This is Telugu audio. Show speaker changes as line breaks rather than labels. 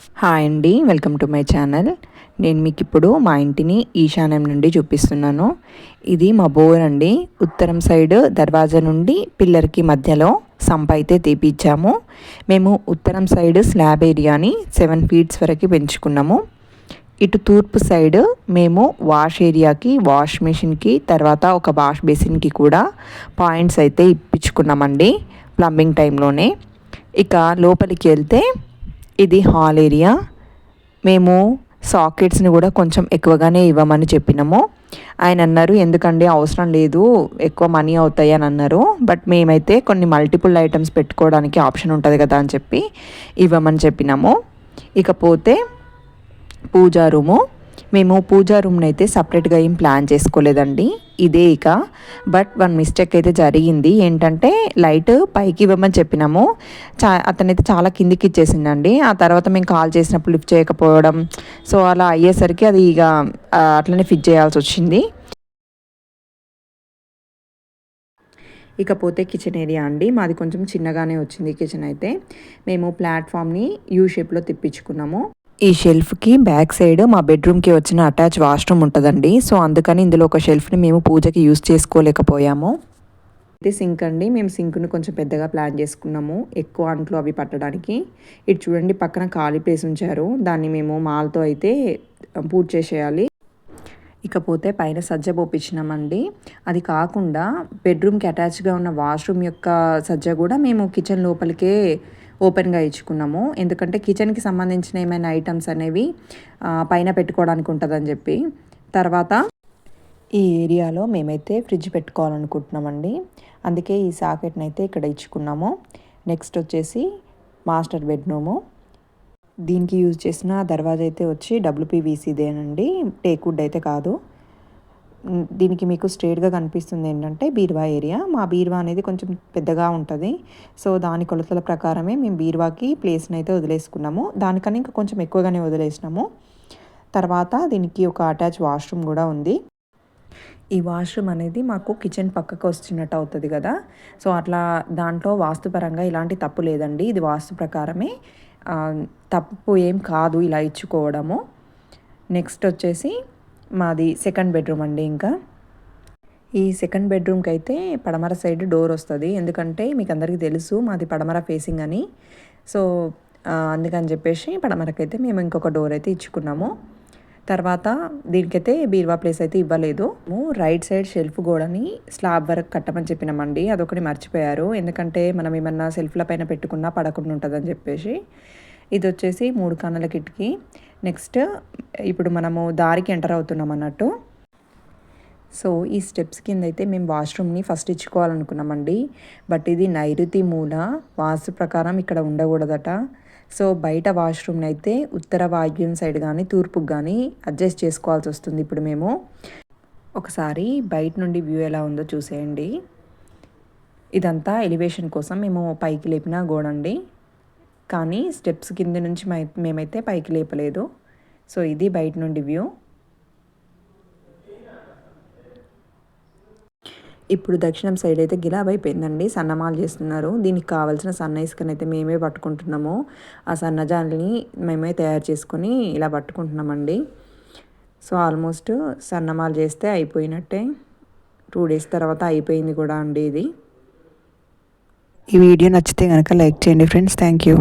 హాయ్ అండి, వెల్కమ్ టు మై ఛానల్. నేను మీకు ఇప్పుడు మా ఇంటిని ఈశాన్యం నుండి చూపిస్తున్నాను. ఇది మా బోర్ అండి. ఉత్తరం సైడ్ దర్వాజా నుండి పిల్లర్కి మధ్యలో సంప అయితే తీపిచ్చాము. మేము ఉత్తరం సైడ్ స్లాబ్ ఏరియాని 7 ఫీట్స్ వరకు పెంచుకున్నాము. ఇటు తూర్పు సైడ్ మేము వాష్ ఏరియాకి, వాష్ మెషిన్కి, తర్వాత ఒక వాష్ బేసిన్కి కూడా పాయింట్స్ అయితే ఇప్పించుకున్నామండి ప్లంబింగ్ టైంలోనే. ఇక లోపలికి వెళ్తే ఇది హాల్ ఏరియా. మేము సాకెట్స్ని కూడా కొంచెం ఎక్కువగానే ఇవ్వమని చెప్పినాము. ఆయన అన్నారు, ఎందుకండి అవసరం లేదు, ఎక్కువ మనీ అవుతాయి అని అన్నారు. బట్ మేమైతే కొన్ని మల్టిపుల్ ఐటమ్స్ పెట్టుకోవడానికి ఆప్షన్ ఉంటుంది కదా అని చెప్పి ఇవ్వమని చెప్పినాము. ఇకపోతే పూజా రూము. మేము పూజా రూమ్ని అయితే సపరేట్గా ఏం ప్లాన్ చేసుకోలేదండి, ఇదే ఇక. బట్ వన్ మిస్టేక్ అయితే జరిగింది. ఏంటంటే లైట్ పైకి ఇవ్వమని చెప్పినాము, అతనైతే చాలా కిందికి ఇచ్చేసిందండి. ఆ తర్వాత మేము కాల్ చేసినప్పుడు లిఫ్ట్ చేయకపోవడం, సో అలా అయ్యేసరికి అది ఇక అట్లనే ఫిట్ చేయాల్సి వచ్చింది. ఇకపోతే కిచెన్ ఏరియా అండి, మాది కొంచెం చిన్నగానే వచ్చింది కిచెన్ అయితే. మేము ప్లాట్ఫామ్ని యూ షేప్లో తిప్పించుకున్నాము. ఈ షెల్ఫ్కి బ్యాక్ సైడ్ మా బెడ్రూమ్కి వచ్చిన అటాచ్ వాష్రూమ్ ఉంటుందండి. సో అందుకని ఇందులో ఒక షెల్ఫ్ని మేము పూజకి యూస్ చేసుకోలేకపోయాము. ఇది సింక్ అండి, మేము సింక్ను కొంచెం పెద్దగా ప్లాన్ చేసుకున్నాము, ఎక్కువ అంట్లు అవి పట్టడానికి. ఇటు చూడండి, పక్కన ఖాళీ ప్లేస్ ఉంచారు, దాన్ని మేము మాల్తో అయితే పూర్తి చేసేయాలి. ఇకపోతే పైన సజ్జ పోపించినామండి. అది కాకుండా బెడ్రూమ్కి అటాచ్గా ఉన్న వాష్రూమ్ యొక్క సజ్జ కూడా మేము కిచెన్ లోపలికే ఓపెన్గా ఇచ్చుకున్నాము. ఎందుకంటే కిచెన్కి సంబంధించిన ఏమైనా ఐటమ్స్ అనేవి పైన పెట్టుకోవడానికి ఉంటుందని చెప్పి. తర్వాత ఈ ఏరియాలో మేమైతే ఫ్రిడ్జ్ పెట్టుకోవాలనుకుంటున్నామండి, అందుకే ఈ సాకెట్ని అయితే ఇక్కడ ఇచ్చుకున్నాము. నెక్స్ట్ వచ్చేసి మాస్టర్ బెడ్రూము. దీనికి యూజ్ చేసిన దర్వాజా అయితే వచ్చి WPVCదేనండి, టేక్వుడ్ అయితే కాదు. దీనికి మీకు స్ట్రేట్గా కనిపిస్తుంది ఏంటంటే బీరువా ఏరియా. మా బీరువా అనేది కొంచెం పెద్దగా ఉంటుంది, సో దాని కొలతల ప్రకారమే మేము బీరువాకి ప్లేస్ని అయితే వదిలేసుకున్నాము. దానికన్నా ఇంకా కొంచెం ఎక్కువగానే వదిలేసినాము. తర్వాత దీనికి ఒక అటాచ్ వాష్రూమ్ కూడా ఉంది. ఈ వాష్రూమ్ అనేది మాకు కిచెన్ పక్కకు వచ్చినట్టు అవుతుంది కదా, సో అట్లా దాంట్లో వాస్తుపరంగా ఇలాంటి తప్పు లేదండి, ఇది వాస్తు ప్రకారమే, తప్పు ఏం కాదు ఇలా ఇచ్చుకోవడము. నెక్స్ట్ వచ్చేసి మాది సెకండ్ బెడ్రూమ్ అండి. ఇంకా ఈ సెకండ్ బెడ్రూమ్కి అయితే పడమర సైడ్ డోర్ వస్తుంది, ఎందుకంటే మీకు అందరికీ తెలుసు మాది పడమర ఫేసింగ్ అని. సో అందుకని చెప్పేసి పడమరకైతే మేము ఇంకొక డోర్ అయితే ఇచ్చుకున్నాము. తర్వాత దీనికైతే బీరువా ప్లేస్ అయితే ఇవ్వలేదు. రైట్ సైడ్ షెల్ఫ్ గోడని స్లాబ్ వరకు కట్టమని చెప్పినామండి, అదొకటి మర్చిపోయారు, ఎందుకంటే మనం ఏమన్నా సెల్ఫ్ల పైన పెట్టుకున్నా పడకుండా ఉంటుందని చెప్పేసి. ఇది వచ్చేసి 3 కన్నుల కిటికీ. నెక్స్ట్ ఇప్పుడు మనము దారికి ఎంటర్ అవుతున్నాం అన్నట్టు. సో ఈ స్టెప్స్ కింద అయితే మేము వాష్రూమ్ని ఫస్ట్ ఇచ్చుకోవాలనుకున్నామండి, బట్ ఇది నైరుతి మూల, వాస్తు ప్రకారం ఇక్కడ ఉండకూడదట. సో బయట వాష్రూమ్ని అయితే ఉత్తర వాయువ్యం సైడ్ కానీ తూర్పుకి కానీ అడ్జస్ట్ చేసుకోవాల్సి వస్తుంది. ఇప్పుడు మేము ఒకసారి బయట నుండి వ్యూ ఎలా ఉందో చూసేయండి. ఇదంతా ఎలివేషన్ కోసం మేము పైకి లేపిన గోడండి, కానీ స్టెప్స్ కింద నుంచి మేమైతే పైకి లేపలేదు. సో ఇది బయట నుండి వ్యూ. ఇప్పుడు దక్షిణం సైడ్ అయితే గిలాబ్ అయిపోయిందండి, సన్నమాలు చేస్తున్నారు. దీనికి కావాల్సిన సన్న ఇసుకని అయితే మేమే పట్టుకుంటున్నాము. ఆ సన్నజాలని మేమే తయారు చేసుకొని ఇలా పట్టుకుంటున్నామండి. సో ఆల్మోస్ట్ సన్నమాలు చేస్తే అయిపోయినట్టే, 2 డేస్ తర్వాత అయిపోయింది కూడా అండి ఇది. ఈ వీడియో నచ్చితే కనుక లైక్ చేయండి ఫ్రెండ్స్. Thank you.